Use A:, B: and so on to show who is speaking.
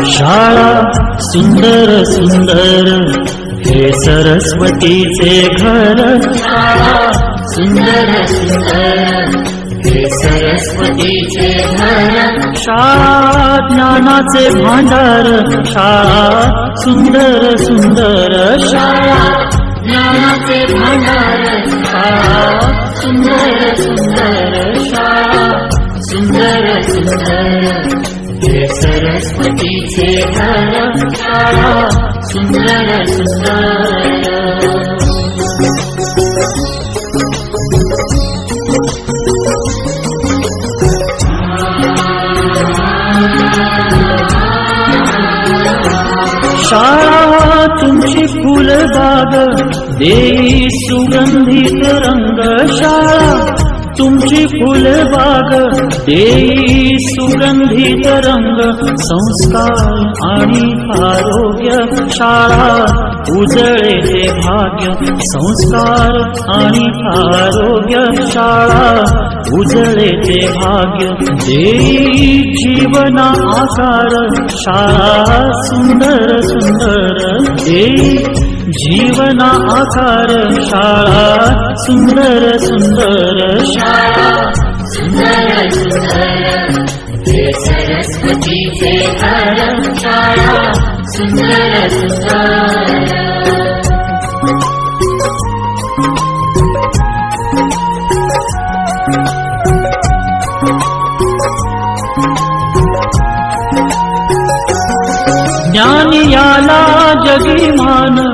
A: शाळा सुंदर सुंदर हे सरस्वतीचे घर. शाळा सुंदर सुंदर हे सरस्वतीचे घर. शाळा ज्ञानाचे भांडार. शाळा सुंदर सुंदर. शाळा ज्ञानाचे भांडार. शाळा सुंदर सुंदर. शाळा सुंदर सुंदर हे सरस्वतीचे घर. शाळा सुंदर सुंदर. शाळा तुमची फुलबाग देई सुगंधित रंग. शाळा तुमची फुलबाग देई सुगंधित रंग. संस्कार आणि आरोग्य शाळा उजळेचे भाग्य. संस्कार आणि आरोग्य शाळा उजळेचे भाग्य. देई जीवना आकार. शाळा सुंदर सुंदर देई जीवना आकार. शाळा सुंदर सुंदर. शाळा सुंदर सुंदर हे सरस्वतीचे घर. शाळा सुंदर सुंदर. ज्ञान याला जगी मान.